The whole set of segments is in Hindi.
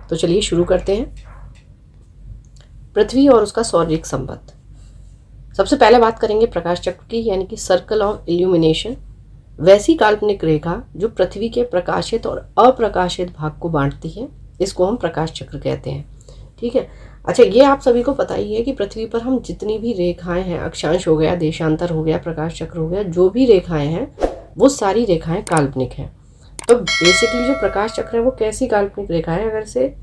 तो चलिए शुरू करते हैं। पृथ्वी और उसका सौरिक संबंध। सबसे पहले बात करेंगे प्रकाश चक्र की, यानी कि सर्कल ऑफ इल्यूमिनेशन। वैसी काल्पनिक रेखा जो पृथ्वी के प्रकाशित और अप्रकाशित भाग को बांटती है, इसको हम प्रकाश चक्र कहते हैं। ठीक है। अच्छा, ये आप सभी को पता ही है कि पृथ्वी पर हम जितनी भी रेखाएं हैं, अक्षांश हो गया, देशांतर हो गया, प्रकाश चक्र हो गया, जो भी रेखाएं हैं वो सारी रेखाएं काल्पनिक हैं। तो बेसिकली जो प्रकाश चक्र है वो कैसी काल्पनिक रेखा है, अगर से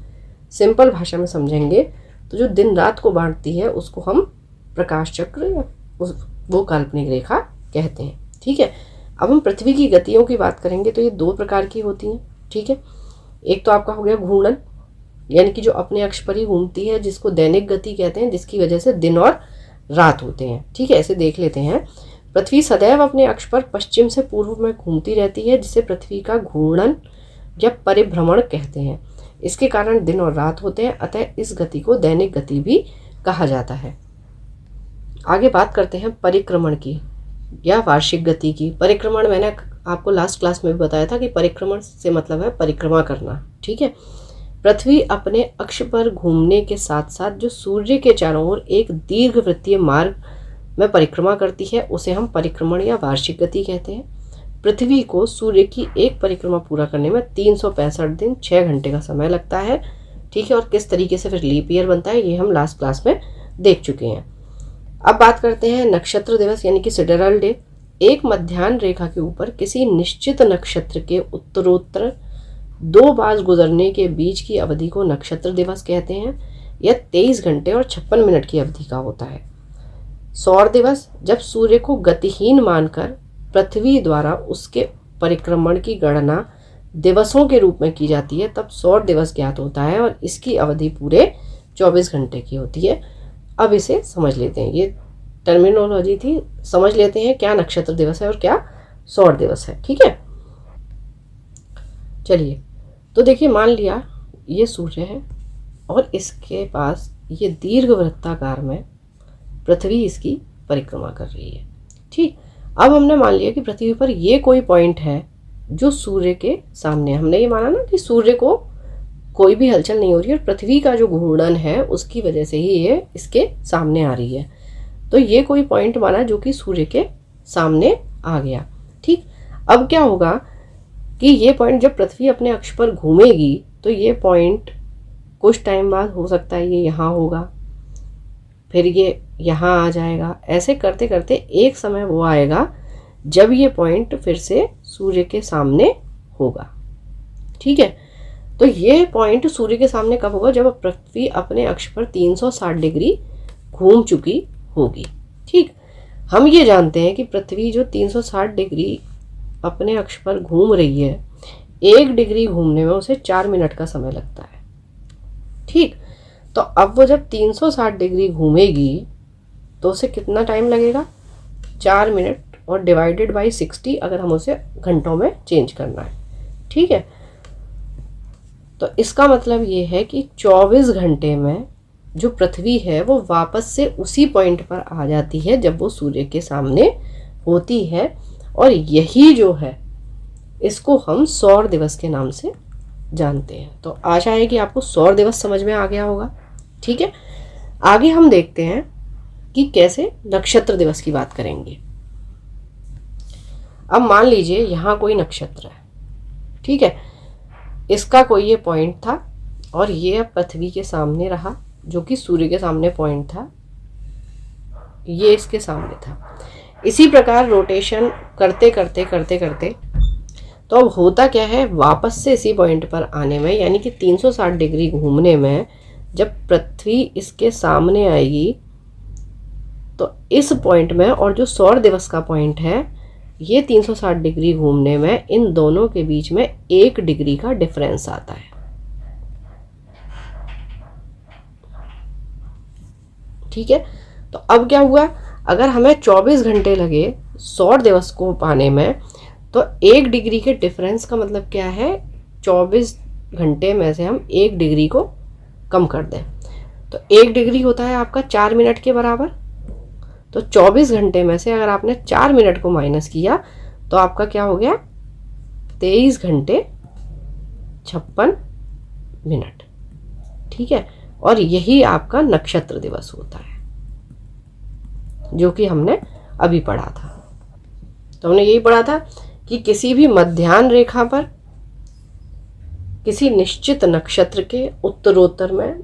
सिंपल भाषा में समझेंगे तो जो दिन रात को बांटती है उसको हम प्रकाश चक्र या वो काल्पनिक रेखा कहते हैं। ठीक है। अब हम पृथ्वी की गतियों की बात करेंगे तो ये दो प्रकार की होती हैं। ठीक है। एक तो आपका हो गया घूर्णन, यानी कि जो अपने अक्ष पर ही घूमती है, जिसको दैनिक गति कहते हैं, जिसकी वजह से दिन और रात होते हैं। ठीक है। ऐसे देख लेते हैं। पृथ्वी सदैव अपने अक्ष पर पश्चिम से पूर्व में घूमती रहती है, जिसे पृथ्वी का घूर्णन या परिभ्रमण कहते हैं। इसके कारण दिन और रात होते हैं, अतः इस गति को दैनिक गति भी कहा जाता है। आगे बात करते हैं परिक्रमण की या वार्षिक गति की। परिक्रमण मैंने आपको लास्ट क्लास में भी बताया था कि परिक्रमण से मतलब है परिक्रमा करना। ठीक है। पृथ्वी अपने अक्ष पर घूमने के साथ साथ जो सूर्य के चारों ओर एक दीर्घवृत्तीय मार्ग में परिक्रमा करती है, उसे हम परिक्रमण या वार्षिक गति कहते हैं। पृथ्वी को सूर्य की एक परिक्रमा पूरा करने में 365 दिन 6 घंटे का समय लगता है। ठीक है। और किस तरीके से फिर लीप ईयर बनता है ये हम लास्ट क्लास में देख चुके हैं। अब बात करते हैं नक्षत्र दिवस, यानी कि सिडरल डे। एक मध्याह्न रेखा के ऊपर किसी निश्चित नक्षत्र के उत्तरोत्तर 2 बार गुजरने के बीच की अवधि को नक्षत्र दिवस कहते हैं। यह 23 घंटे और 56 मिनट की अवधि का होता है। सौर दिवस, जब सूर्य को गतिहीन मानकर पृथ्वी द्वारा उसके परिक्रमण की गणना दिवसों के रूप में की जाती है, तब सौर दिवस ज्ञात होता है और इसकी अवधि पूरे 24 घंटे की होती है। अब इसे समझ लेते हैं, ये टर्मिनोलॉजी थी, समझ लेते हैं क्या नक्षत्र दिवस है और क्या सौर दिवस है। ठीक है। चलिए, तो देखिए, मान लिया ये सूर्य है और इसके पास ये दीर्घवृत्ताकार में पृथ्वी इसकी परिक्रमा कर रही है। ठीक। अब हमने मान लिया कि पृथ्वी पर ये कोई पॉइंट है जो सूर्य के सामने, हमने ये माना ना कि सूर्य को कोई भी हलचल नहीं हो रही है और पृथ्वी का जो घूर्णन है उसकी वजह से ही ये इसके सामने आ रही है। तो ये कोई पॉइंट माना जो कि सूर्य के सामने आ गया। ठीक। अब क्या होगा कि ये पॉइंट जब पृथ्वी अपने अक्ष पर घूमेगी तो ये पॉइंट कुछ टाइम बाद हो सकता है ये यहाँ होगा, फिर ये यहाँ आ जाएगा। ऐसे करते करते एक समय वो आएगा जब ये पॉइंट फिर से सूर्य के सामने होगा। ठीक है। तो ये पॉइंट सूर्य के सामने कब होगा? जब पृथ्वी अपने अक्ष पर 360 डिग्री घूम चुकी होगी। ठीक। हम ये जानते हैं कि पृथ्वी जो 360 डिग्री अपने अक्ष पर घूम रही है, 1 डिग्री घूमने में उसे 4 मिनट का समय लगता है। ठीक। तो अब वो जब 360 डिग्री घूमेगी तो उसे कितना टाइम लगेगा? 4 मिनट और डिवाइडेड बाई 60 अगर हम उसे घंटों में चेंज करना है। ठीक है। तो इसका मतलब ये है कि 24 घंटे में जो पृथ्वी है वो वापस से उसी पॉइंट पर आ जाती है जब वो सूर्य के सामने होती है। और यही जो है इसको हम सौर दिवस के नाम से जानते हैं। तो आशा है कि आपको सौर दिवस समझ में आ गया होगा। ठीक है। आगे हम देखते हैं कि कैसे नक्षत्र दिवस की बात करेंगे। अब मान लीजिए यहाँ कोई नक्षत्र है। ठीक है। इसका कोई ये पॉइंट था और ये अब पृथ्वी के सामने रहा, जो कि सूर्य के सामने पॉइंट था, ये इसके सामने था। इसी प्रकार रोटेशन करते करते करते करते तो अब होता क्या है, वापस से इसी पॉइंट पर आने में, यानी कि 360 डिग्री घूमने में जब पृथ्वी इसके सामने आएगी तो इस पॉइंट में और जो सौर दिवस का पॉइंट है, ये 360 डिग्री घूमने में इन दोनों के बीच में 1 डिग्री का डिफरेंस आता है। ठीक है। तो अब क्या हुआ, अगर हमें 24 घंटे लगे सौर दिवस को पाने में, तो 1 डिग्री के डिफरेंस का मतलब क्या है, 24 घंटे में से हम 1 डिग्री को कम कर दें तो 1 डिग्री होता है आपका 4 मिनट के बराबर। तो 24 घंटे में से अगर आपने 4 मिनट को माइनस किया तो आपका क्या हो गया, 23 घंटे 56 मिनट। ठीक है, और यही आपका नक्षत्र दिवस होता है, जो कि हमने अभी पढ़ा था। तो हमने यही पढ़ा था कि किसी भी मध्याह्न रेखा पर किसी निश्चित नक्षत्र के उत्तरोत्तर में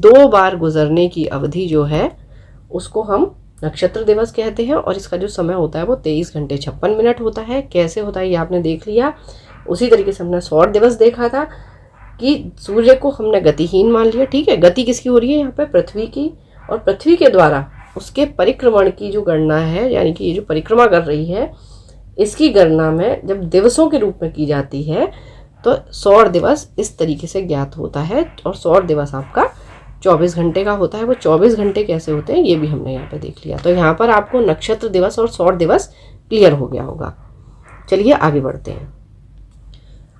2 बार गुजरने की अवधि जो है उसको हम नक्षत्र दिवस कहते हैं, और इसका जो समय होता है वो 23 घंटे 56 मिनट होता है। कैसे होता है ये आपने देख लिया। उसी तरीके से हमने सौर दिवस देखा था कि सूर्य को हमने गतिहीन मान लिया, ठीक है। गति किसकी हो रही है यहाँ पे? पृथ्वी की, और पृथ्वी के द्वारा उसके परिक्रमण की जो गणना है, यानी कि ये जो परिक्रमा कर रही है, इसकी गणना में जब दिवसों के रूप में की जाती है तो सौर दिवस इस तरीके से ज्ञात होता है। और सौर दिवस आपका 24 घंटे का होता है। वो 24 घंटे कैसे होते हैं ये भी हमने यहाँ पे देख लिया। तो यहाँ पर आपको नक्षत्र दिवस और सौर दिवस क्लियर हो गया होगा। चलिए आगे बढ़ते हैं।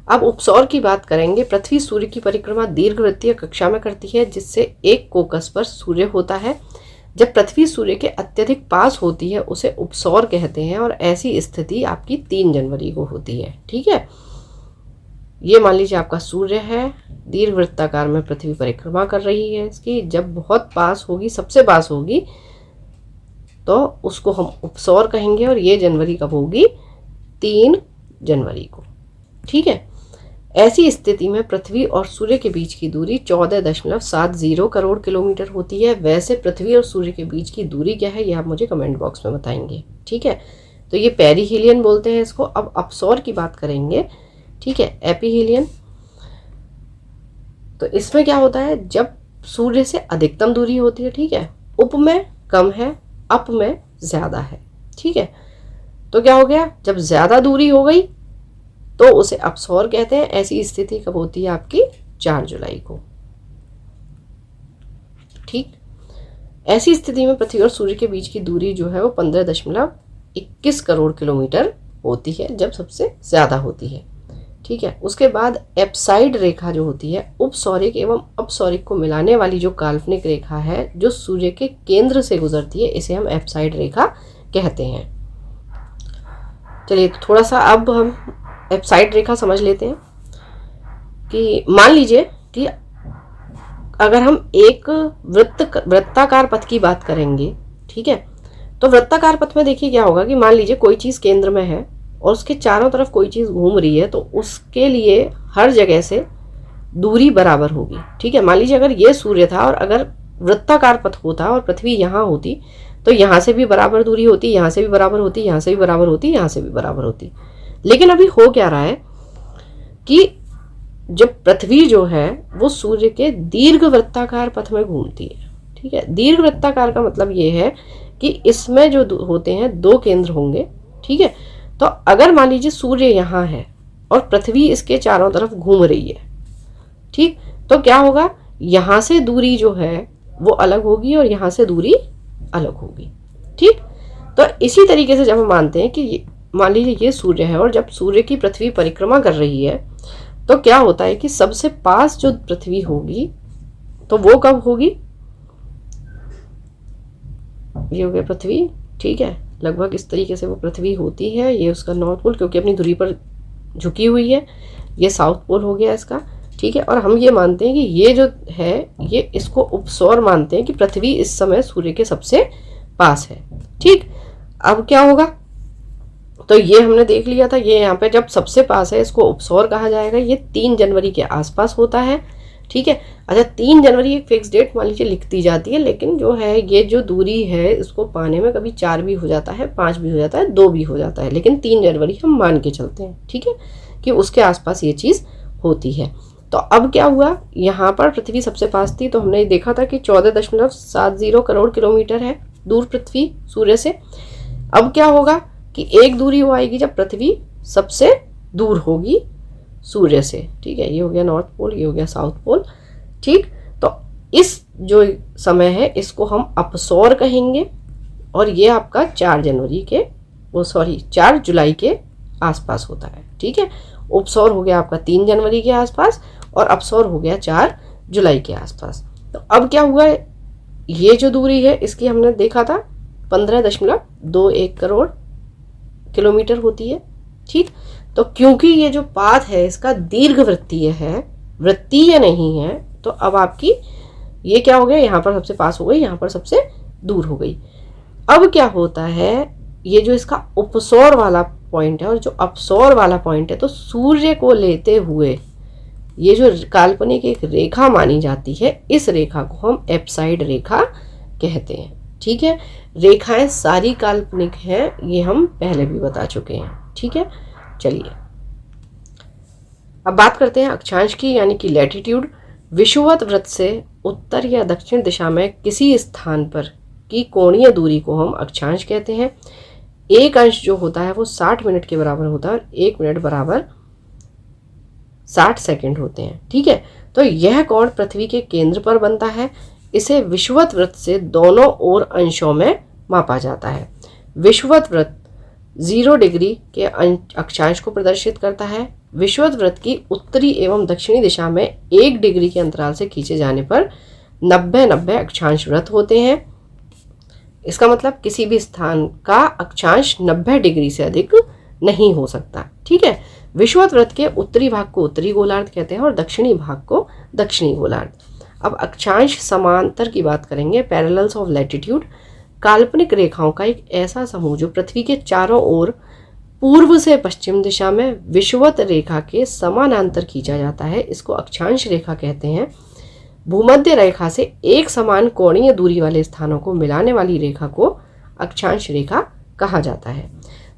अब उपसौर की बात करेंगे। पृथ्वी सूर्य की परिक्रमा दीर्घवृत्तीय कक्षा में करती है, जिससे एक कोकस पर सूर्य होता है। जब पृथ्वी सूर्य के अत्यधिक पास होती है उसे उपसौर कहते हैं, और ऐसी स्थिति आपकी 3 जनवरी को होती है, ठीक है। ये मान लीजिए आपका सूर्य है, दीर्घवृत्ताकार में पृथ्वी परिक्रमा कर रही है इसकी। जब बहुत पास होगी, सबसे पास होगी, तो उसको हम उपसौर कहेंगे, और ये जनवरी कब होगी? 3 जनवरी को, ठीक है। ऐसी स्थिति में पृथ्वी और सूर्य के बीच की दूरी 14.70 करोड़ किलोमीटर होती है। वैसे पृथ्वी और सूर्य के बीच की दूरी क्या है ये आप मुझे कमेंट बॉक्स में बताएंगे, ठीक है। तो ये पेरिहीलियन बोलते हैं इसको। अब अपसौर की बात करेंगे, ठीक है, एपीहीलियन। तो इसमें क्या होता है? जब सूर्य से अधिकतम दूरी होती है, ठीक है, उप में कम है, अप में ज्यादा है, ठीक है। तो क्या हो गया? जब ज्यादा दूरी हो गई तो उसे अपसौर कहते हैं। ऐसी स्थिति कब होती है आपकी? 4 जुलाई को, ठीक। ऐसी स्थिति में पृथ्वी और सूर्य के बीच की दूरी जो है वो 15.21 करोड़ किलोमीटर होती है, जब सबसे ज्यादा होती है, ठीक है। उसके बाद एप्साइड रेखा जो होती है, उपसौरिक एवं अपसौरिक को मिलाने वाली जो काल्पनिक रेखा है जो सूर्य के केंद्र से गुजरती है, इसे हम एप्साइड रेखा कहते हैं। चलिए तो थोड़ा सा अब हम एप्साइड रेखा समझ लेते हैं कि मान लीजिए कि अगर हम एक वृत्ताकार पथ की बात करेंगे, ठीक है, तो वृत्ताकार पथ में देखिए क्या होगा कि मान लीजिए कोई चीज केंद्र में है और उसके चारों तरफ कोई चीज घूम रही है, तो उसके लिए हर जगह से दूरी बराबर होगी, ठीक है। मान लीजिए अगर ये सूर्य था और अगर वृत्ताकार पथ होता और पृथ्वी यहाँ होती, तो यहाँ से भी बराबर दूरी होती, यहाँ से भी बराबर होती, यहाँ से भी बराबर होती, यहाँ से भी बराबर होती। लेकिन अभी हो क्या रहा है कि जब पृथ्वी जो है वो सूर्य के दीर्घ वृत्ताकार पथ में घूमती है, ठीक है। दीर्घ वृत्ताकार का मतलब ये है कि इसमें जो होते हैं 2 केंद्र होंगे, ठीक है। तो अगर मान लीजिए सूर्य यहाँ है और पृथ्वी इसके चारों तरफ घूम रही है, ठीक, तो क्या होगा? यहाँ से दूरी जो है वो अलग होगी और यहाँ से दूरी अलग होगी, ठीक। तो इसी तरीके से जब हम मानते हैं कि मान लीजिए ये सूर्य है और जब सूर्य की पृथ्वी परिक्रमा कर रही है, तो क्या होता है कि सबसे पास जो पृथ्वी होगी तो वो कब होगी? ये हो गया पृथ्वी, ठीक है। लगभग इस तरीके से वो पृथ्वी होती है। ये उसका नॉर्थ पोल क्योंकि अपनी धुरी पर झुकी हुई है, ये साउथ पोल हो गया इसका, ठीक है। और हम ये मानते हैं कि ये जो है ये इसको उपसौर मानते हैं कि पृथ्वी इस समय सूर्य के सबसे पास है, ठीक। अब क्या होगा? तो ये हमने देख लिया था, ये यहाँ पे जब सबसे पास है इसको उपसौर कहा जाएगा। ये 3 जनवरी के आसपास होता है, ठीक है। अच्छा 3 जनवरी एक फिक्स डेट मान लीजिए लिख दी जाती है, लेकिन जो है ये जो दूरी है इसको पाने में कभी 4 भी हो जाता है, 5 भी हो जाता है, 2 भी हो जाता है, लेकिन 3 जनवरी हम मान के चलते हैं, ठीक है, कि उसके आसपास ये चीज़ होती है। तो अब क्या हुआ? यहाँ पर पृथ्वी सबसे पास थी, तो हमने देखा था कि 14.70 करोड़ किलोमीटर है दूर पृथ्वी सूर्य से। अब क्या होगा कि एक दूरी वो आएगी जब पृथ्वी सबसे दूर होगी सूर्य से, ठीक है। ये हो गया नॉर्थ पोल, ये हो गया साउथ पोल, ठीक। तो इस जो समय है इसको हम अपसौर कहेंगे, और ये आपका 4 जुलाई के आसपास होता है, ठीक है। उपसौर हो गया आपका 3 जनवरी के आसपास और अपसौर हो गया 4 जुलाई के आसपास। तो अब क्या हुआ? ये जो दूरी है इसकी हमने देखा था 15.21 करोड़ किलोमीटर होती है, ठीक। तो क्योंकि ये जो पाथ है इसका दीर्घवृत्तीय है, वृत्तीय नहीं है, तो अब आपकी ये क्या हो गया, यहाँ पर सबसे पास हो गई, यहाँ पर सबसे दूर हो गई। अब क्या होता है, ये जो इसका उपसौर वाला पॉइंट है और जो अपसौर वाला पॉइंट है, तो सूर्य को लेते हुए ये जो काल्पनिक एक रेखा मानी जाती है, इस रेखा को हम एप्साइड रेखा कहते हैं। ठीक है, रेखाएं सारी काल्पनिक हैं, ये हम पहले भी बता चुके हैं। ठीक है, चलिए अब बात करते हैं अक्षांश की, यानी कि लैटिट्यूड। विषुवत वृत्त से उत्तर या दक्षिण दिशा में किसी स्थान पर की कोणीय दूरी को हम अक्षांश कहते हैं। एक अंश जो होता है वो 60 मिनट के बराबर होता है और 1 मिनट बराबर 60 सेकंड होते हैं। ठीक है, तो यह कोण पृथ्वी के केंद्र पर बनता है। इसे विषुवत वृत्त से दोनों ओर अंशों में मापा जाता है। विषुवत वृत्त 0 डिग्री के अक्षांश को प्रदर्शित करता है। विषुवत वृत्त की उत्तरी एवं दक्षिणी दिशा में 1 डिग्री के अंतराल से खींचे जाने पर 90-90 अक्षांश वृत्त होते हैं। इसका मतलब किसी भी स्थान का अक्षांश 90 डिग्री से अधिक नहीं हो सकता। ठीक है, विषुवत वृत्त के उत्तरी भाग को उत्तरी गोलार्ध कहते हैं और दक्षिणी भाग को दक्षिणी गोलार्ध। अब अक्षांश समांतर की बात करेंगे, पैरेलल्स ऑफ लैटिट्यूड। काल्पनिक रेखाओं का एक ऐसा समूह जो पृथ्वी के चारों ओर पूर्व से पश्चिम दिशा में विषुवत रेखा के समानांतर खींचा जाता है, इसको अक्षांश रेखा कहते हैं। भूमध्य रेखा से एक समान कोणीय दूरी वाले स्थानों को मिलाने वाली रेखा को अक्षांश रेखा कहा जाता है।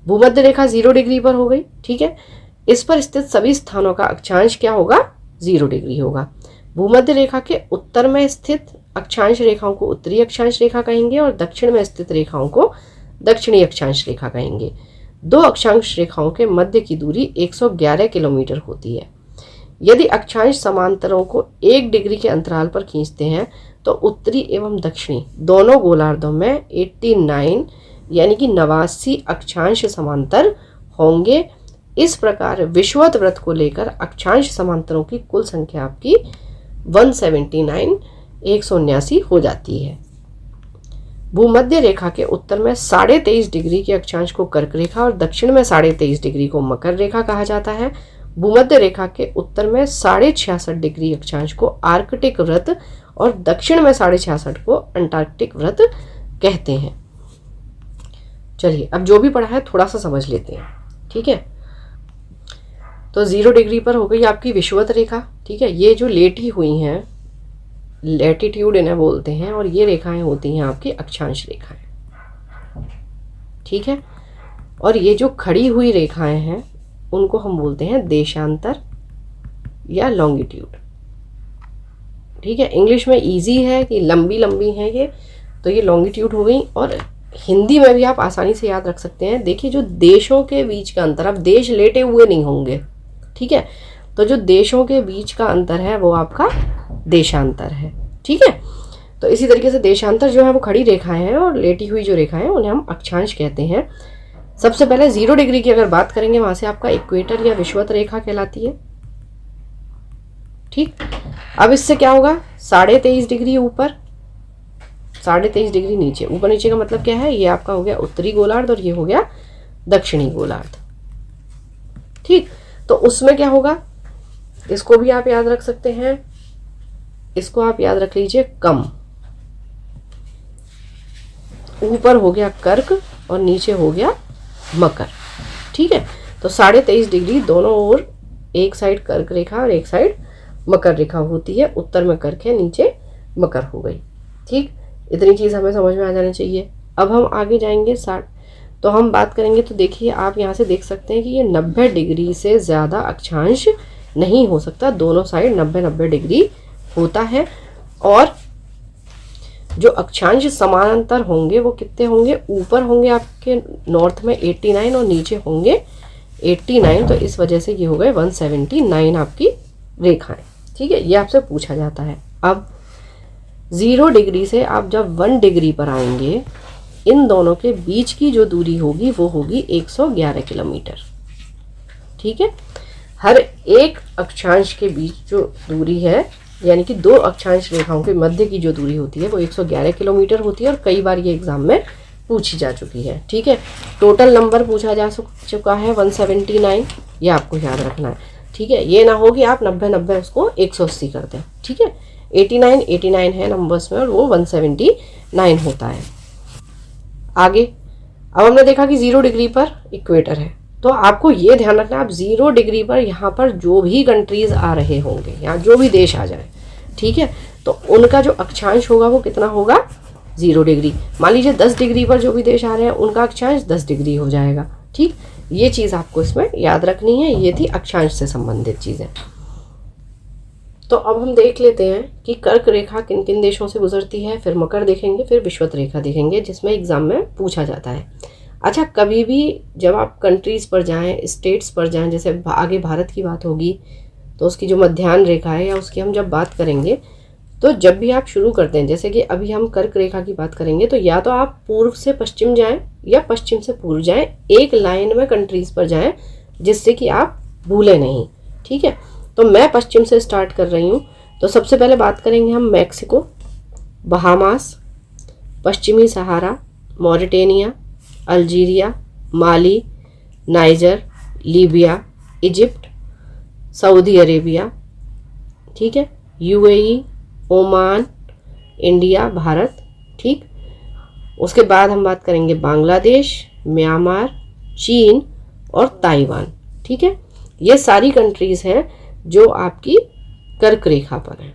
भूमध्य रेखा 0 डिग्री पर हो गई। ठीक है, इस पर स्थित सभी स्थानों का अक्षांश क्या होगा, 0 डिग्री होगा। भूमध्य रेखा के उत्तर में स्थित अक्षांश रेखाओं को उत्तरी अक्षांश रेखा कहेंगे और दक्षिण में स्थित रेखाओं को दक्षिणी अक्षांश रेखा कहेंगे। 2 अक्षांश रेखाओं के मध्य की दूरी 111 किलोमीटर होती है। यदि अक्षांश समांतरों को 1 डिग्री के अंतराल पर खींचते हैं तो उत्तरी एवं दक्षिणी दोनों गोलार्धों में 89 यानी कि 89 अक्षांश समांतर होंगे। इस प्रकार विषुवत वृत्त को लेकर अक्षांश समांतरों की कुल संख्या आपकी 179 हो जाती है। भूमध्य रेखा के उत्तर में 23.5 डिग्री के अक्षांश को कर्क रेखा और दक्षिण में 23.5 डिग्री को मकर रेखा कहा जाता है। भूमध्य रेखा के उत्तर में 66.5 डिग्री अक्षांश को आर्कटिक वृत्त और दक्षिण में 66.5 को अंटार्कटिक वृत्त कहते हैं। चलिए अब जो भी पढ़ा है थोड़ा सा समझ लेते हैं। ठीक है, तो 0 डिग्री पर हो गई आपकी विषुवत रेखा। ठीक है, ये जो लेटी हुई हैं लैटिट्यूड इन्हें बोलते हैं और ये रेखाएं होती हैं आपकी अक्षांश रेखाएं। ठीक है, और ये जो खड़ी हुई रेखाएं हैं उनको हम बोलते हैं देशांतर या लॉन्गिट्यूड। ठीक है, इंग्लिश में इजी है कि लंबी लंबी हैं ये, तो ये लॉन्गिट्यूड हो गई। और हिंदी में भी आप आसानी से याद रख सकते हैं। देखिए जो देशों के बीच का अंतर, अब देश लेटे हुए नहीं होंगे। ठीक है, तो जो देशों के बीच का अंतर है वो आपका देशांतर है। ठीक है, तो इसी तरीके से देशांतर जो है वो खड़ी रेखाएं हैं और लेटी हुई जो रेखाएं हैं उन्हें हम अक्षांश कहते हैं। सबसे पहले 0 डिग्री की अगर बात करेंगे, वहां से आपका इक्वेटर या विषुवत रेखा कहलाती है। ठीक, अब इससे क्या होगा, 23.5 डिग्री ऊपर, 23.5 डिग्री नीचे। ऊपर नीचे का मतलब क्या है, ये आपका हो गया उत्तरी गोलार्ध और ये हो गया दक्षिणी गोलार्ध। ठीक, तो उसमें क्या होगा, इसको भी आप याद रख सकते हैं। इसको आप याद रख लीजिए कम। ऊपर हो गया कर्क और नीचे हो गया मकर। ठीक है, तो 23.5 डिग्री दोनों ओर, एक साइड कर्क रेखा और एक साइड मकर रेखा होती है। उत्तर में कर्क है, नीचे मकर हो गई। ठीक, इतनी चीज हमें समझ में आ जानी चाहिए। अब हम आगे जाएंगे 60, तो हम बात करेंगे। तो देखिए आप यहाँ से देख सकते हैं कि ये 90 डिग्री से ज़्यादा अक्षांश नहीं हो सकता। दोनों साइड 90-90 डिग्री होता है। और जो अक्षांश समानांतर होंगे वो कितने होंगे, ऊपर होंगे आपके नॉर्थ में 89 और नीचे होंगे 89। तो इस वजह से ये हो गए 179 आपकी रेखाएं। ठीक है, ये आपसे पूछा जाता है। अब 0 डिग्री से आप जब 1 डिग्री पर आएंगे, इन दोनों के बीच की जो दूरी होगी वो होगी 111 किलोमीटर। ठीक है, हर एक अक्षांश के बीच जो दूरी है, यानी कि 2 अक्षांश रेखाओं के मध्य की जो दूरी होती है वो 111 किलोमीटर होती है और कई बार ये एग्जाम में पूछी जा चुकी है। ठीक है, टोटल नंबर पूछा जा चुका है 179, ये आपको याद रखना है। ठीक है, ये ना हो कि आप 90-90 उसको 180 कर दें। ठीक है, 89 है नंबर्स में और वो 179 होता है। आगे अब हमने देखा कि 0 डिग्री पर इक्वेटर है, तो आपको ये ध्यान रखना है, आप 0 डिग्री पर यहाँ पर जो भी कंट्रीज आ रहे होंगे, यहाँ जो भी देश आ जाए, ठीक है, तो उनका जो अक्षांश होगा वो कितना होगा, 0 डिग्री। मान लीजिए 10 डिग्री पर जो भी देश आ रहे हैं उनका अक्षांश 10 डिग्री हो जाएगा। ठीक, ये चीज़ आपको इसमें याद रखनी है। ये थी अक्षांश से संबंधित चीज़ें। तो अब हम देख लेते हैं कि कर्क रेखा किन किन देशों से गुजरती है, फिर मकर देखेंगे, फिर विषुवत रेखा देखेंगे, जिसमें एग्जाम में पूछा जाता है। अच्छा, कभी भी जब आप कंट्रीज़ पर जाएं, स्टेट्स पर जाएं, जैसे आगे भारत की बात होगी तो उसकी जो मध्याह्न रेखा है या उसकी हम जब बात करेंगे, तो जब भी आप शुरू करते हैं, जैसे कि अभी हम कर्क रेखा की बात करेंगे, तो या तो आप पूर्व से पश्चिम जाएं या पश्चिम से पूर्व जाएं, एक लाइन में कंट्रीज़ पर जाएं जिससे कि आप भूलें नहीं। ठीक है, तो मैं पश्चिम से स्टार्ट कर रही हूँ। तो सबसे पहले बात करेंगे हम मैक्सिको, बहामास, पश्चिमी Sahara, Mauritania, Algeria, Mali, Niger, Libya, Egypt, Saudi Arabia, ठीक है, यूएई, ओमान, इंडिया, भारत। ठीक, उसके बाद हम बात करेंगे बांग्लादेश, म्यांमार, चीन और ताइवान। ठीक है, ये सारी कंट्रीज़ हैं जो आपकी कर्क रेखा पर हैं।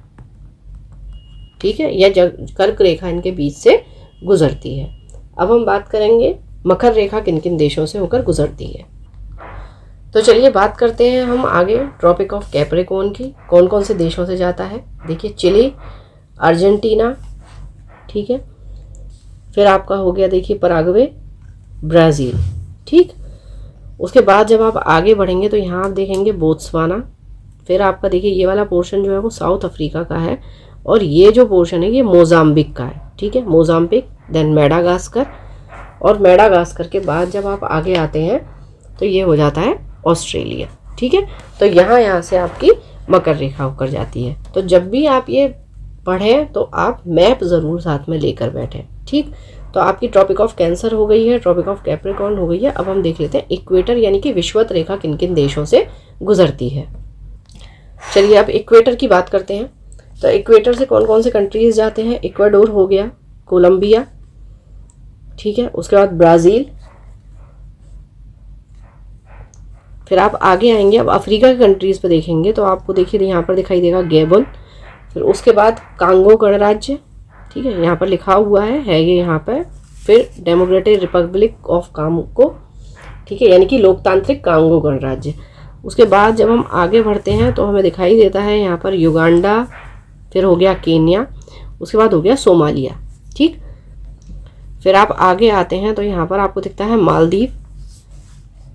ठीक है, यह कर्क रेखा इनके बीच से गुजरती है। अब हम बात करेंगे मकर रेखा किन किन देशों से होकर गुजरती है। तो चलिए बात करते हैं हम आगे ट्रॉपिक ऑफ कैप्रिकॉर्न की, कौन कौन से देशों से जाता है। देखिए, चिली, अर्जेंटीना, ठीक है, फिर आपका हो गया देखिए पराग्वे, ब्राज़ील। ठीक, उसके बाद जब आप आगे बढ़ेंगे तो यहाँ आप देखेंगे बोत्सवाना, फिर आपका देखिए ये वाला पोर्शन जो है वो साउथ अफ्रीका का है, और ये जो पोर्शन है ये मोजाम्बिक का है। ठीक है, मोजाम्बिक, देन मेडागास्कर, और मेडागास्कर के बाद जब आप आगे आते हैं तो ये हो जाता है ऑस्ट्रेलिया। ठीक है, तो यहाँ से आपकी मकर रेखा होकर जाती है। तो जब भी आप ये पढ़ें तो आप मैप ज़रूर साथ में लेकर बैठें। ठीक, तो आपकी ट्रॉपिक ऑफ कैंसर हो गई है, ट्रॉपिक ऑफ कैप्रिकॉर्न हो गई है। अब हम देख लेते हैं इक्वेटर यानी कि विषुवत रेखा किन किन देशों से गुजरती है। चलिए अब इक्वेटर की बात करते हैं। तो इक्वेटर से कौन कौन से कंट्रीज जाते हैं। इक्वाडोर हो गया, कोलंबिया, ठीक है, उसके बाद ब्राज़ील, फिर आप आगे आएंगे। अब अफ्रीका की कंट्रीज़ पे देखेंगे तो आपको देखिए यहाँ पर दिखाई देगा गैबन, फिर उसके बाद कांगो गणराज्य, ठीक है, यहाँ पर लिखा हुआ है ये यहाँ पर, फिर डेमोक्रेटिक रिपब्लिक ऑफ कांगो, ठीक है, यानी कि लोकतांत्रिक कांगो गणराज्य। उसके बाद जब हम आगे बढ़ते हैं तो हमें दिखाई देता है यहाँ पर युगांडा, फिर हो गया केन्या, उसके बाद हो गया सोमालिया। ठीक, फिर आप आगे आते हैं तो यहाँ पर आपको दिखता है मालदीव,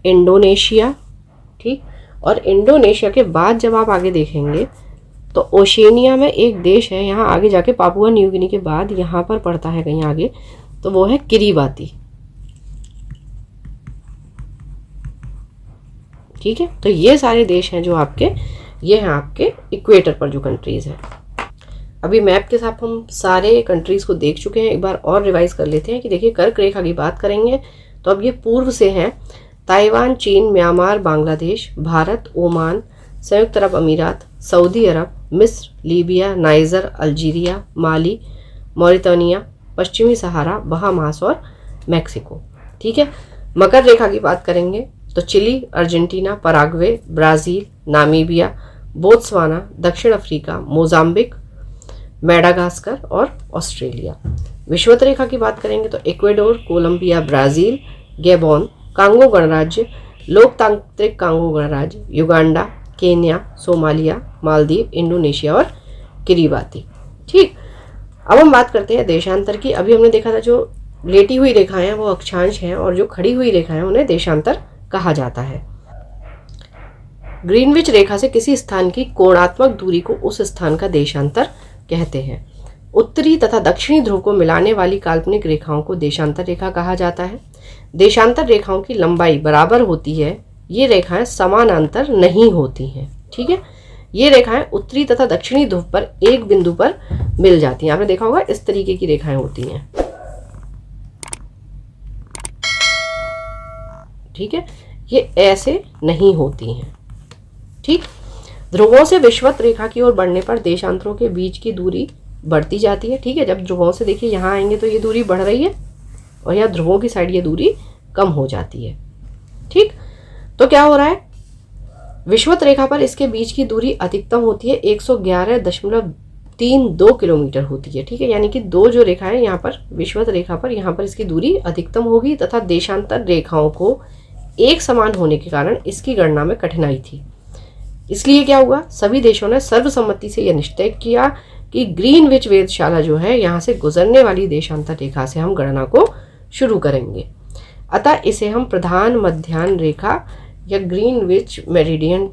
इंडोनेशिया, ठीक, और इंडोनेशिया के बाद जब आप आगे देखेंगे तो ओशेनिया में एक देश है, यहाँ आगे जाके पापुआ न्यू गिनी के बाद यहाँ पर पड़ता है कहीं आगे, तो वो है किरीबाती। ठीक है, तो ये सारे देश हैं जो आपके, ये हैं आपके इक्वेटर पर जो कंट्रीज़ हैं। अभी मैप के साथ हम सारे कंट्रीज़ को देख चुके हैं, एक बार और रिवाइज कर लेते हैं कि देखिए कर्क रेखा की बात करेंगे तो अब ये पूर्व से हैं, ताइवान, चीन, म्यांमार, बांग्लादेश, भारत, ओमान, संयुक्त अरब अमीरात, सऊदी अरब, मिस्र, लीबिया, नाइजर, अल्जीरिया, माली, मॉरिटानिया, पश्चिमी सहारा, बहामास और मैक्सिको। ठीक है, मकर रेखा की बात करेंगे तो Chile, Argentina, Paraguay, Brazil, Namibia, Botswana, दक्षिण अफ्रीका, मोजाम्बिक, मेडागास्कर और ऑस्ट्रेलिया। विषुवत रेखा की बात करेंगे तो Ecuador, Colombia, Brazil, Gabon, Congo गणराज्य, लोकतांत्रिक कांगो गणराज्य, Uganda, Kenya, Somalia, Maldives, Indonesia और किरीबाती। ठीक, अब हम बात करते हैं देशांतर की। अभी हमने देखा था जो लेटी हुई रेखाएं हैं वो अक्षांश हैं और जो खड़ी हुई रेखाएं उन्हें देशांतर कहा जाता है। ग्रीनविच रेखा से किसी स्थान की कोणात्मक दूरी को उस स्थान का देशांतर कहते हैं। उत्तरी तथा दक्षिणी ध्रुव को मिलाने वाली काल्पनिक रेखाओं को देशांतर रेखा कहा जाता है। देशांतर रेखाओं की लंबाई बराबर होती है, ये रेखाएं समानांतर नहीं होती हैं। ठीक है, ये रेखाएं उत्तरी तथा दक्षिणी ध्रुव पर एक बिंदु पर मिल जाती हैं। आपने देखा होगा इस तरीके की रेखाएं होती हैं। ठीक है, ये ऐसे नहीं होती हैं। ठीक, ध्रुवों से विषुवत रेखा की ओर बढ़ने पर देशांतरों के बीच की दूरी बढ़ती जाती है। ठीक है, जब ध्रुवों से देखिए यहाँ आएंगे तो ये दूरी बढ़ रही है और यहाँ ध्रुवों की साइड ये दूरी कम हो जाती है। ठीक, तो क्या हो रहा है, विषुवत रेखा पर इसके बीच की दूरी अधिकतम होती है 111.32 किलोमीटर होती है। ठीक है, यानी कि दो जो रेखा है यहाँ पर विषुवत रेखा पर, यहाँ पर इसकी दूरी अधिकतम होगी तथा देशांतर रेखाओं को एक समान होने के कारण इसकी गणना में कठिनाई थी। इसलिए क्या हुआ, सभी देशों ने सर्वसम्मति से यह निश्चय किया कि ग्रीनविच वेधशाला जो है यहाँ से गुजरने वाली देशांतर रेखा से हम गणना को शुरू करेंगे। अतः इसे हम प्रधान मध्याह्न रेखा या ग्रीनविच मेरिडियन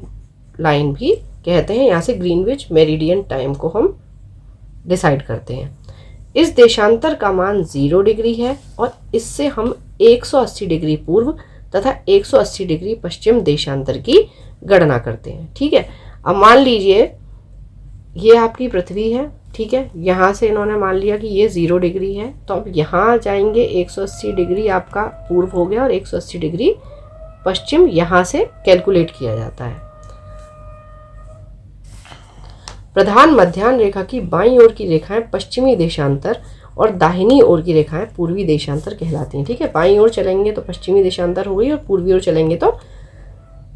लाइन भी कहते हैं। यहाँ से ग्रीनविच मेरिडियन टाइम को हम डिसाइड करते हैं। इस देशांतर का मान 0 डिग्री है और इससे हम 180 डिग्री पूर्व तथा 180 डिग्री पश्चिम देशांतर की गणना करते हैं। ठीक है, अब मान लीजिए ये आपकी पृथ्वी है। ठीक है, यहाँ से इन्होंने मान लिया कि ये 0 डिग्री है, तो अब यहाँ जाएंगे 180 डिग्री आपका पूर्व हो गया और 180 डिग्री पश्चिम यहाँ से कैलकुलेट किया जाता है। प्रधान मध्याह्न रेखा की बाईं ओर की रेखाएं पश्चिमी देशांतर और दाहिनी ओर की रेखाएं पूर्वी देशांतर कहलाती हैं। ठीक है, बाईं ओर चलेंगे तो पश्चिमी देशांतर हो गई और पूर्वी ओर चलेंगे तो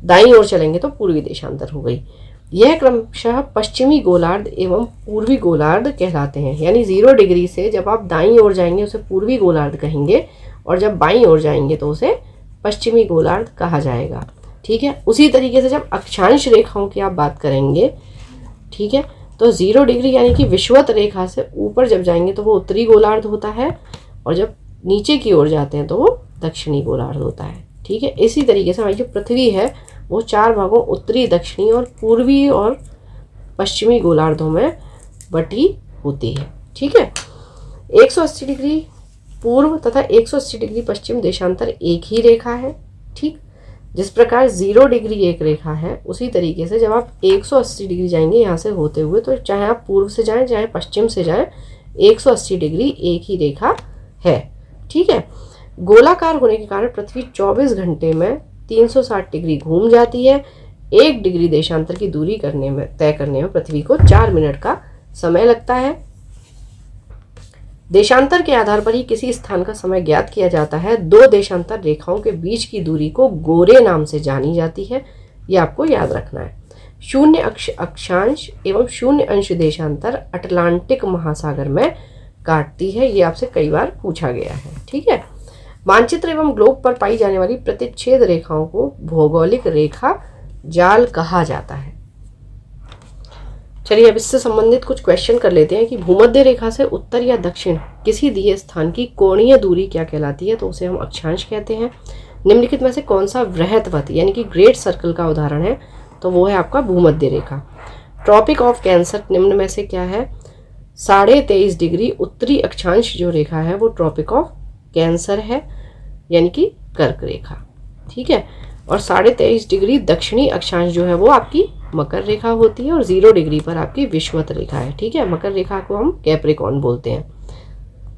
दाईं ओर चलेंगे तो पूर्वी देशांतर हो गई। यह क्रमशः पश्चिमी गोलार्ध एवं पूर्वी गोलार्ध कहलाते हैं। यानी 0 डिग्री से जब आप दाईं ओर जाएंगे उसे पूर्वी गोलार्ध कहेंगे और जब बाईं ओर जाएंगे तो उसे पश्चिमी गोलार्ध कहा जाएगा। ठीक है, उसी तरीके से जब अक्षांश रेखाओं की आप बात करेंगे, ठीक है, तो 0 डिग्री यानी कि विषुवत रेखा से ऊपर जब जाएंगे तो वो उत्तरी गोलार्ध होता है और जब नीचे की ओर जाते हैं तो वो दक्षिणी गोलार्ध होता है। ठीक है, इसी तरीके से हमारी जो पृथ्वी है वो 4 भागों उत्तरी, दक्षिणी और पूर्वी और पश्चिमी गोलार्धों में बटी होती है। ठीक है, 180 डिग्री पूर्व तथा 180 डिग्री पश्चिम देशांतर एक ही रेखा है। ठीक, जिस प्रकार 0 डिग्री एक रेखा है उसी तरीके से जब आप 180 डिग्री जाएंगे यहाँ से होते हुए, तो चाहे आप पूर्व से जाएं चाहे पश्चिम से जाएं, 180 डिग्री एक ही रेखा है। ठीक है, गोलाकार होने के कारण पृथ्वी 24 घंटे में 360 डिग्री घूम जाती है। 1 डिग्री देशांतर की दूरी तय करने में पृथ्वी को 4 मिनट का समय लगता है। देशांतर के आधार पर ही किसी स्थान का समय ज्ञात किया जाता है। 2 देशांतर रेखाओं के बीच की दूरी को गोरे नाम से जानी जाती है, ये आपको याद रखना है। 0 अक्षांश एवं 0 अंश देशांतर अटलांटिक महासागर में काटती है, ये आपसे कई बार पूछा गया है। ठीक है, मानचित्र एवं ग्लोब पर पाई जाने वाली प्रतिच्छेद रेखाओं को भौगोलिक रेखा जाल कहा जाता है। चलिए अब इससे संबंधित कुछ क्वेश्चन कर लेते हैं कि भूमध्य रेखा से उत्तर या दक्षिण किसी दिए स्थान की कोणीय दूरी क्या कहलाती है, तो उसे हम अक्षांश कहते हैं। निम्नलिखित में से कौन सा वृहतवत यानी कि ग्रेट सर्कल का उदाहरण है, तो वो है आपका भूमध्य रेखा। ट्रॉपिक ऑफ कैंसर निम्न में से क्या है, 23.5 डिग्री उत्तरी अक्षांश जो रेखा है वो ट्रॉपिक ऑफ कैंसर है यानी कि कर्क रेखा। ठीक है, और 23.5 डिग्री दक्षिणी अक्षांश जो है वो आपकी मकर रेखा होती है और 0 डिग्री पर आपकी विषुवत रेखा है। ठीक है, मकर रेखा को हम कैप्रिकॉर्न बोलते हैं।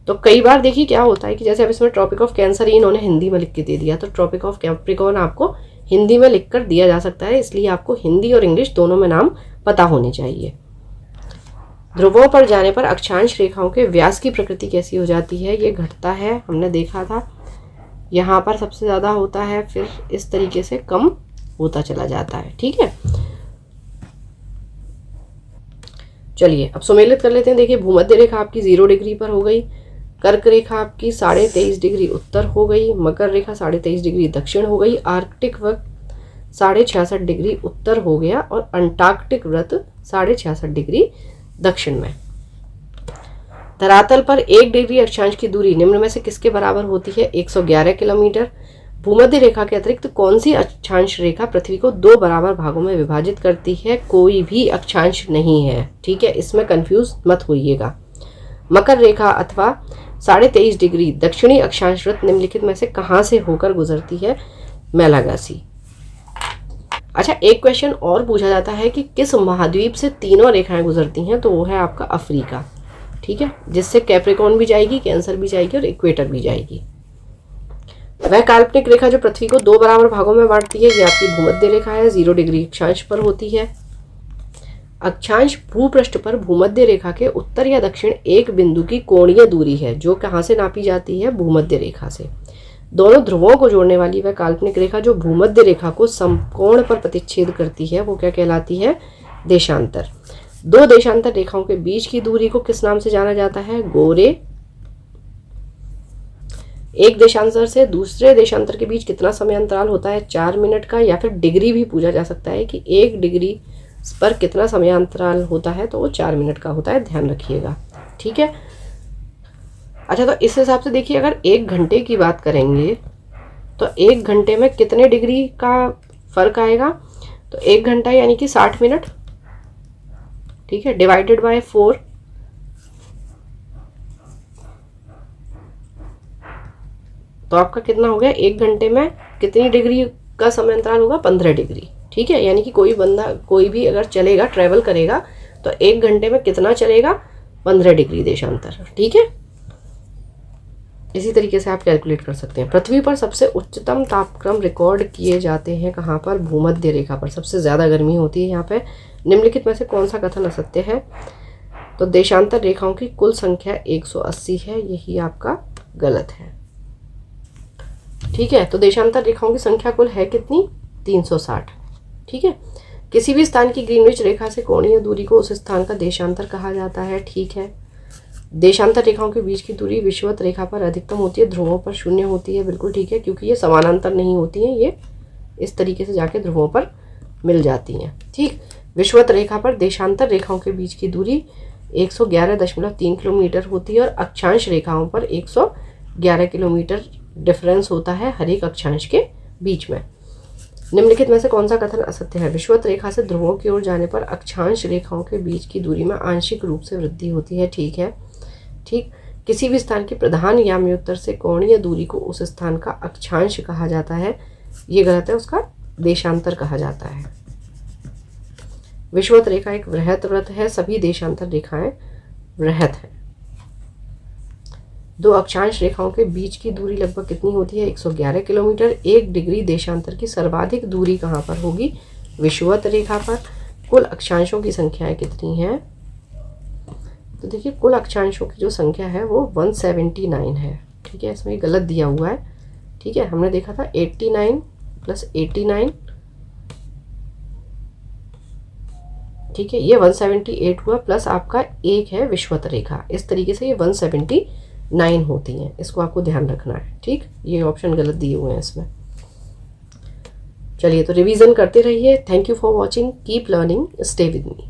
तो कई बार देखिए क्या होता है कि जैसे अब इसमें ट्रॉपिक ऑफ कैंसर ही इन्होंने हिंदी में लिख के दे दिया, तो ट्रॉपिक ऑफ कैप्रिकॉर्न आपको हिंदी में लिख कर दिया जा सकता है, इसलिए आपको हिंदी और इंग्लिश दोनों में नाम पता होने चाहिए। ध्रुवों पर जाने पर अक्षांश रेखाओं के व्यास की प्रकृति कैसी हो जाती है, ये घटता है, हमने देखा था। यहाँ पर सबसे ज़्यादा होता है, फिर इस तरीके से कम होता चला जाता है। ठीक है, चलिए अब सुमेलित कर लेते हैं। देखिए भूमध्य रेखा आपकी 0 डिग्री पर हो गई, कर्क रेखा आपकी 23.5 डिग्री उत्तर हो गई, मकर रेखा 23.5 डिग्री दक्षिण हो गई, आर्कटिक वृत्त 66.5 डिग्री उत्तर हो गया और अंटार्कटिक वृत्त 66.5 डिग्री दक्षिण में। धरातल पर 1 डिग्री अक्षांश की दूरी निम्न में से किसके बराबर होती है, 111 किलोमीटर। भूमध्य रेखा के अतिरिक्त कौन सी अक्षांश रेखा पृथ्वी को 2 बराबर भागों में विभाजित करती है, कोई भी अक्षांश नहीं है। ठीक है, इसमें कंफ्यूज मत होइएगा। मकर रेखा अथवा 23.5 डिग्री दक्षिणी अक्षांश वृत्त निम्नलिखित में से कहां से होकर गुजरती है, मेलागासी। अच्छा, एक क्वेश्चन और पूछा जाता है कि किस महाद्वीप से तीनों रेखाएं गुजरती हैं, तो वो है आपका अफ्रीका। ठीक है, जिससे कैप्रिकॉर्न भी जाएगी, कैंसर भी जाएगी और इक्वेटर भी जाएगी। वह काल्पनिक रेखा जो पृथ्वी को 2 बराबर भागों में बांटती है, ये आपकी भूमध्य रेखा है, 0 डिग्री अक्षांश पर होती है। अक्षांश भूपृष्ठ पर भूमध्य रेखा के उत्तर या दक्षिण एक बिंदु की कोणीय दूरी है, जो कहाँ से नापी जाती है? भूमध्य रेखा से। दोनों ध्रुवों को जोड़ने वाली वह काल्पनिक रेखा जो भूमध्य रेखा को समकोण पर प्रतिच्छेद करती है, वो क्या कहलाती है? देशांतर। दो देशांतर रेखाओं के बीच की दूरी को किस नाम से जाना जाता है? गोरे। एक देशांतर से दूसरे देशांतर के बीच कितना समय अंतराल होता है? 4 मिनट का, या फिर डिग्री भी पूछा जा सकता है कि 1 डिग्री पर कितना समय अंतराल होता है, तो वो 4 मिनट का होता है, ध्यान रखिएगा। ठीक है। अच्छा, तो इस हिसाब से देखिए, अगर 1 घंटे की बात करेंगे तो 1 घंटे में कितने डिग्री का फर्क आएगा? तो 1 घंटा यानी कि 60 मिनट। ठीक है, डिवाइडेड बाय 4, तो आपका कितना हो गया? 1 घंटे में कितनी डिग्री का समय अंतराल होगा? 15 डिग्री। ठीक है, यानी कि कोई भी अगर चलेगा, ट्रेवल करेगा, तो 1 घंटे में कितना चलेगा? 15 डिग्री देशांतर। ठीक है, इसी तरीके से आप कैलकुलेट कर सकते हैं। पृथ्वी पर सबसे उच्चतम तापक्रम रिकॉर्ड किए जाते हैं कहाँ पर? भूमध्य रेखा पर। सबसे ज़्यादा गर्मी होती है यहाँ पे। निम्नलिखित में से कौन सा कथन असत्य है? तो देशांतर रेखाओं की कुल संख्या 180 है, यही आपका गलत है। ठीक है, तो देशांतर रेखाओं की संख्या कुल है कितनी? 360। ठीक है, किसी भी स्थान की ग्रीनविच रेखा से कोणीय दूरी को उस स्थान का देशांतर कहा जाता है। ठीक है, देशांतर रेखाओं के बीच की दूरी विषुवत रेखा पर अधिकतम होती है, ध्रुवों पर 0 होती है। बिल्कुल ठीक है, क्योंकि ये समानांतर नहीं होती हैं, ये इस तरीके से जाके ध्रुवों पर मिल जाती हैं। ठीक, विषुवत रेखा पर देशांतर रेखाओं के बीच की दूरी 111.3 किलोमीटर होती है और अक्षांश रेखाओं पर 111 किलोमीटर डिफरेंस होता है हर एक अक्षांश के बीच में। निम्नलिखित में से कौन सा कथन असत्य है? विषुवत रेखा से ध्रुवों की ओर जाने पर अक्षांश रेखाओं के बीच की दूरी में आंशिक रूप से वृद्धि होती है। ठीक है। ठीक, किसी भी स्थान की प्रधान याम्योत्तर से कोणीय दूरी को उस स्थान का अक्षांश कहा जाता है, ये गलत है, उसका देशांतर कहा जाता है। विषुवत रेखा एक वृहत वृत्त है, सभी देशांतर रेखाएं वृहत हैं। दो अक्षांश रेखाओं के बीच की दूरी लगभग कितनी होती है? 111 किलोमीटर। 1 डिग्री देशांतर की सर्वाधिक दूरी कहाँ पर होगी? विषुवत रेखा पर। कुल अक्षांशों की संख्याएं कितनी हैं? तो देखिए, कुल अक्षांशों की जो संख्या है वो 179 है। ठीक है, इसमें गलत दिया हुआ है। ठीक है, हमने देखा था 89 + 89। ठीक है, ये 178 हुआ, प्लस आपका 1 है विषुवत रेखा। इस तरीके से ये 179 होती हैं, इसको आपको ध्यान रखना है। ठीक, ये ऑप्शन गलत दिए हुए हैं इसमें। चलिए, तो रिवीजन करते रहिए। Thank you for watching, keep learning, stay with me.